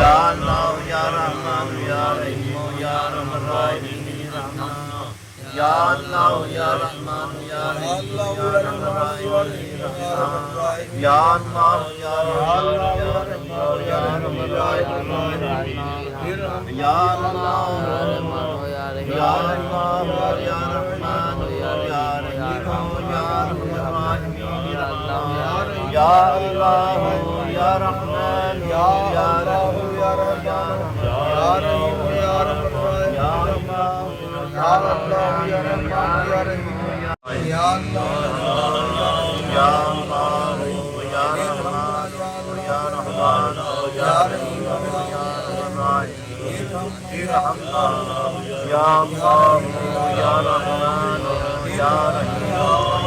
या अल्लाह या रहमान या रहीम या रहमान या अल्लाह या रहमान या रहीम या रहमान या अल्लाह या रहमान या रहीम या रहमान या अल्लाह या रहमान या रहमान या रहीम या रहमान या अल्लाह या रहमान या रहीम या रहमान या रहीम या रहमान या या अल्लाह या रहमान या रहीम या अल्लाह या अल्लाह या रहमान या रहमान या रहीम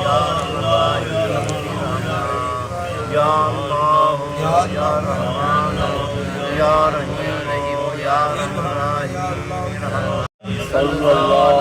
या रहमान या अल्लाह या रहमान या रहीम या रहमान या अल्लाह या रहमान या रहीम या रहमान सल्लल्लाहु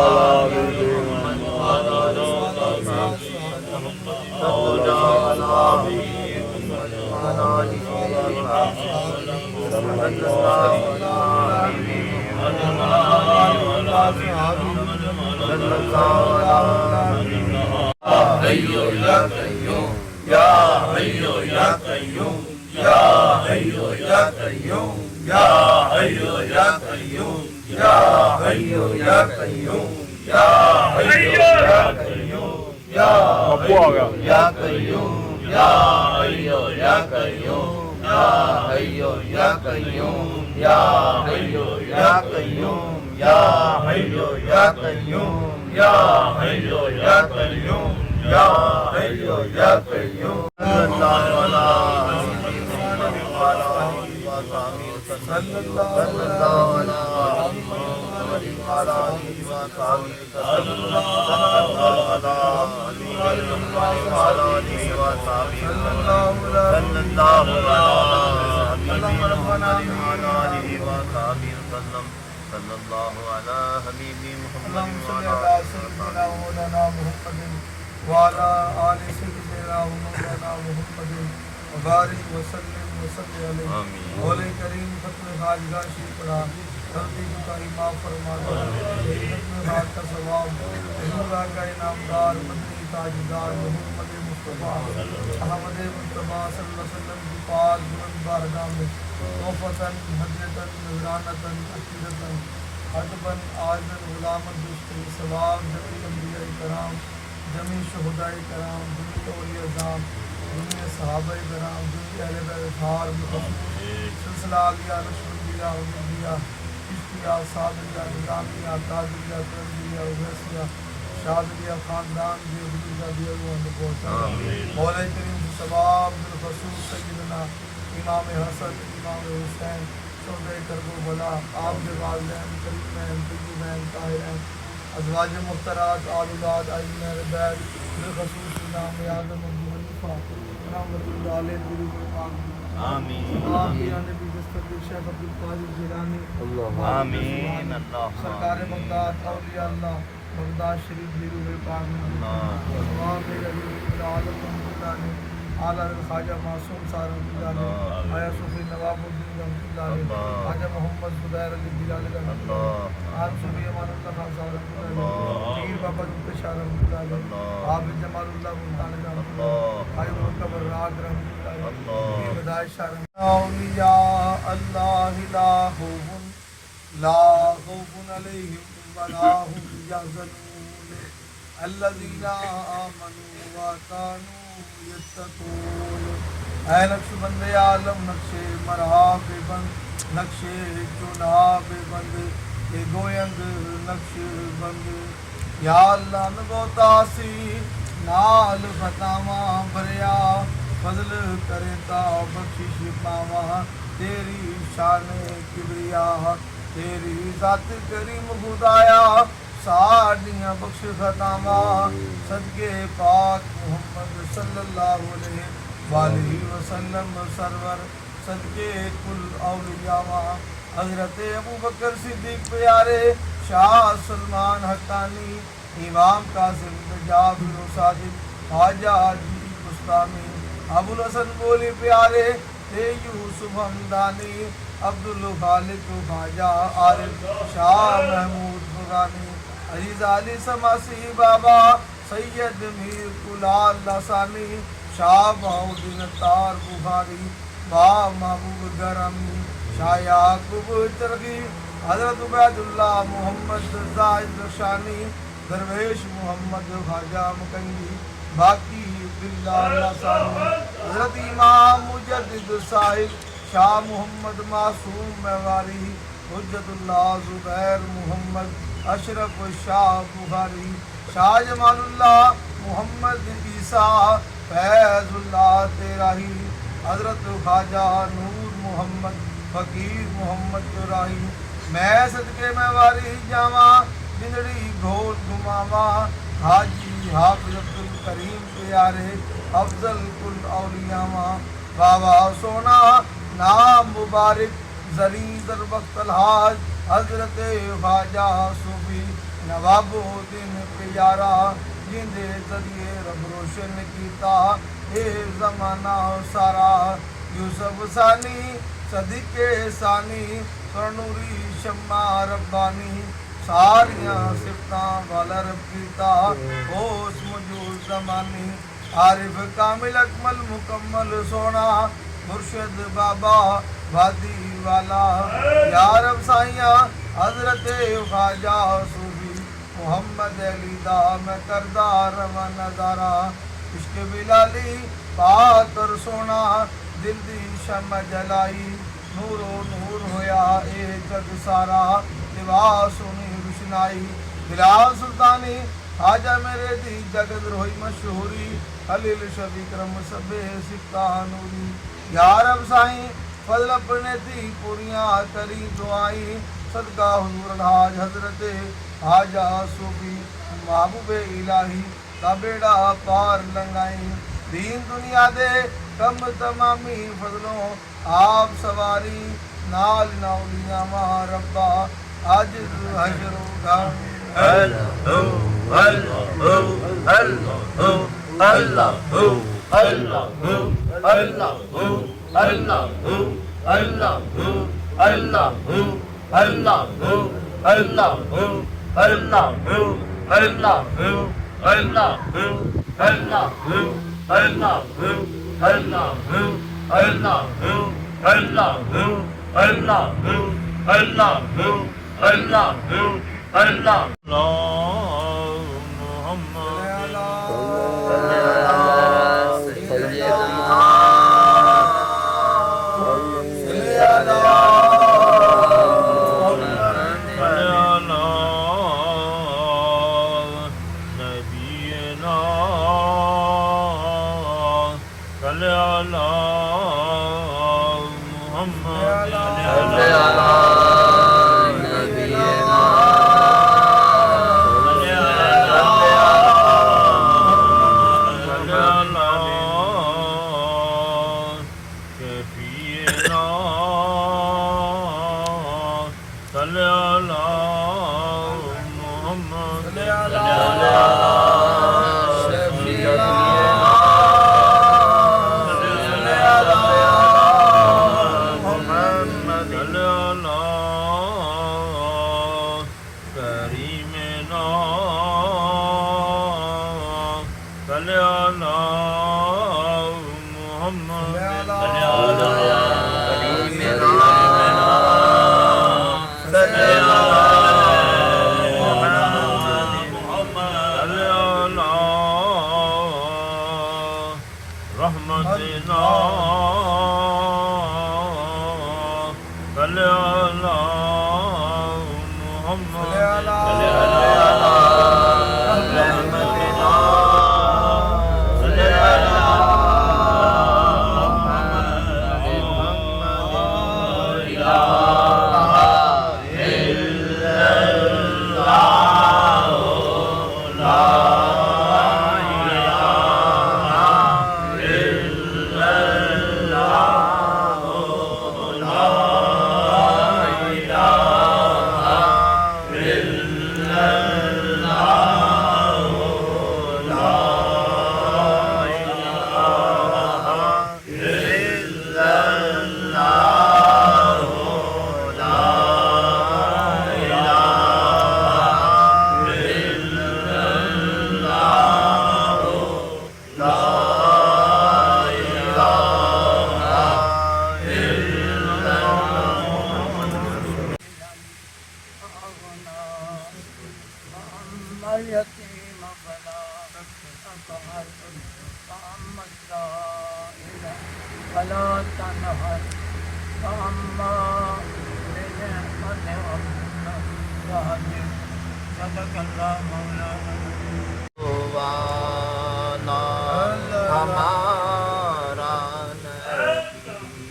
अलैहि वसल्लम सरवर सदके कुल औलियामा हजरत अबू बकर सिद्दीक प्यारे, शाह सलमान हक्कानी, इमाम कासिम जाबिर सादिक, ख्वाजा जी बुस्तामी, अबुल हसन बोली प्यारे, यूसुफ हमदानी, अब्दुल खालिक ख्वाजा आरिफ शाह महमूद फुरानी अजीज अली समासी बाबा सैयद मीर कुलाल लसानी शाह बहुद्दीन तार बुखारी बा महबूब गरमी शाह याकूब चरगी हजरत उबैदुल्लाह मोहम्मद जाहिद शानी दरवेश मोहम्मद ख्वाजा मकंगी बाकी बिल्ला लसानी हजरत इमाम मुजद्दिद साहिब शाह मोहम्मद मासूम मेवारी हुज्जतुल्लाह जुबैर मोहम्मद अशरफ शाह बुखारी शाह जमालुल्लाह मोहम्मद ईसा फैजुल्लाह तेराही हजरत ख्वाजा नूर मोहम्मद फ़कीर मोहम्मद तुराही मैं सदके में वारी जावा बिंदड़ी घोल घुमावा हाजी हाफिज अब्दुल करीम प्यारे अफजल कुल औलियामा बाबा सोना नाम मुबारक जरी दर वक्त हाज हजरत ख्वाजा सूफी नवाबुद्दीन प्यारा जिंदे जरिए रब रोशन कीता ए जमाना सारा यूसुफ सानी सदके सानी सरनूरी शम्मा रब्बानी सारियां सिफतां वाला रब कीता होश मौजूद जमानी आरिफ कामिल अकमल मुकम्मल सोना मुर्शिद बाबा वादी वाला यार साइया हजरत ख्वाजा सूफी मोहम्मद अली दा मैं करदार व नजारा इश्क बिलाली पाक और सोना दिल दी शम जलाई नूरो नूर होया ए जग सारा लिबास सुनी रुशनाई बिलाल सुल्तानी आजा मेरे दी जगत रोही मशहूरी खलील शबी करम सबे सिफ्ता नूरी यार अब साईं फजल अपने थी पूरियां करी दुआई सदका हुजूर अलहाज हजरत आजा सूफी महबूब इलाही का बेड़ा पार लंगाई दीन दुनिया दे कम तमामी फजलों आप सवारी नाल नौलिया मा रब्बा आज हजरो गम सदकल्लाह मौलाना। वाला हमारा नबी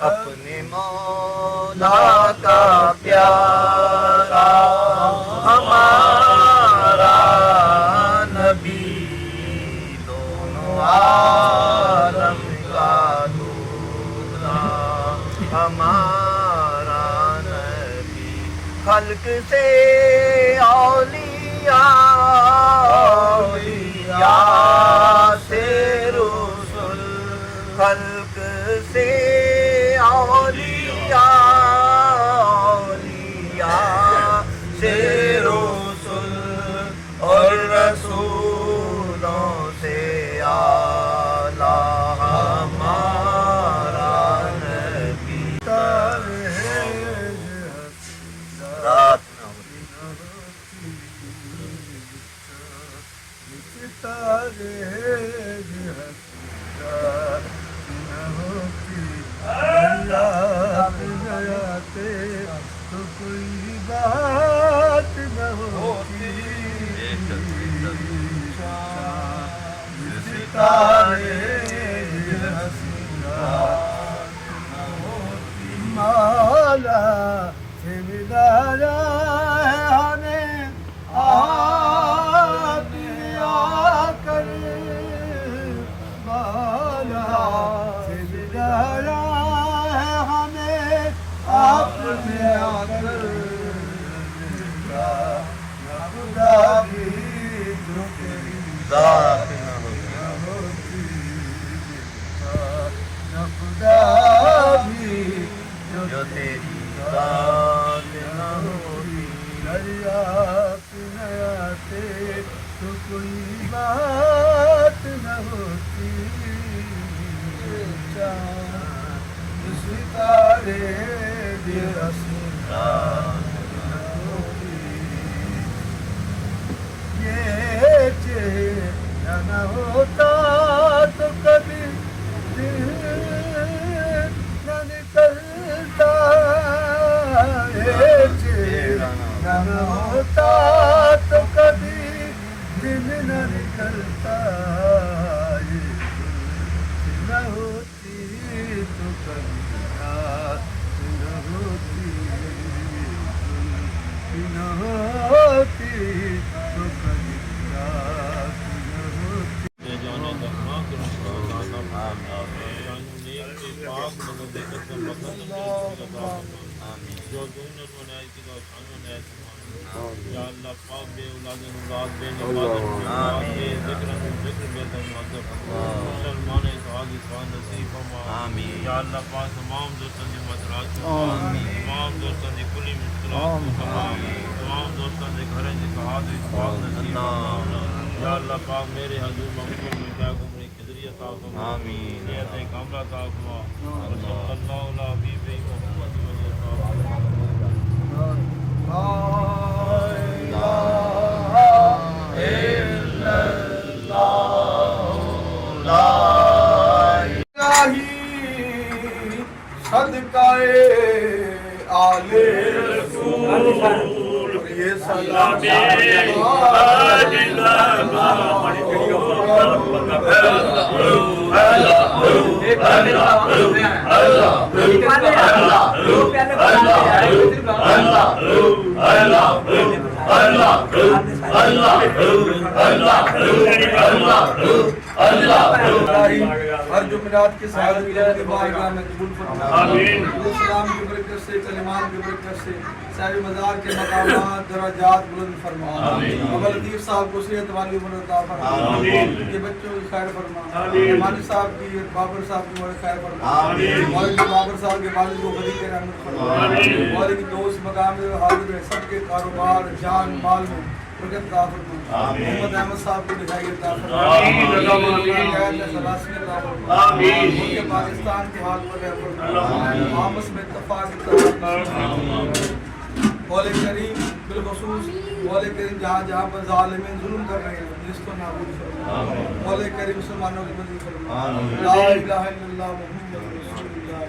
अपने मौला का प्यारा हमारा नबी दोनों आलम का दूल्हा हमारा नबी खल्क से औलिया से रसूल खल्क से औलिया से रसूल और रसूलों से आला हमारा नबी रात तो कोई बात न होती सितारे मौला से मिलाया है हमें आप आकर मौला से मिलाया है हमें आपने आकर खुदा भी जो तेरी रात खुदा भी जो तेरी बात न होती दरिया पिनाते तो कोई बात न होती सितारे ये चेहरा न होता तो कभी दिल न निकलता ये चेहरा न होता तो कभी दिल न निकलता ये न होती तो कभी रात न होती न होती तो कभी रात न होती जो तूने सुनाई की तो सामने ने या अल्लाह पाक बे औलाद औलाद बे नवाज बे जिक्र बे तमद्दुर मुसलमान इत्तेहाद इस्लाम नसीब फरमा आमीन या अल्लाह पाक तमाम दोस्तों की मदरात तमाम दोस्तों की कुली मुश्किलात तमाम दोस्तों के घर की सहादत इत्तेहाद नसीब फरमा या अल्लाह पाक मेरे हुजूर मकबूल में क्या उम्र की ज़रिया ता फरमा आमीन नियत कामला ता फरमा सल्लल्लाहु अलैहि मोहम्मद सदकाए आले रसूल ये सलाम हर जुमेरात के साथ के बारगाह में कबूल फरमा आमीन इस्लाम की बरकत से कलिमान की बरकत से साहिब मज़ार के मकामात दराजात बुलंद फरमा आमीन अब्दुल लतीफ साहब को सेहत वाली उम्र अता फरमा आमीन के बच्चों की खैर फरमा आमीन मानी साहब की बाबर साहब की उम्र खैर फरमा आमीन मौलवी बाबर साहब के वालिद को बड़ी के रहमत फरमा आमीन मौलवी की दोस्त मकाम में हाजिर है सबके कारोबार जान माल में बरकत अता फरमा आमीन मोहम्मद अहमद साहब को दिखाई अता फरमा आमीन आमीन उनके पाकिस्तान के हाल पर आपस में इत्तेफाक मौला करीम बिलखुसूस मौला करीम जहाँ जहाँ पर ज़ालिमीन जुल्म कर रहे हैं जिसको नाबूद फरमा मौला करीम मुसलमानों की मदद फरमा ला इलाहा इल्लल्लाह मुहम्मद रसूलुल्लाह।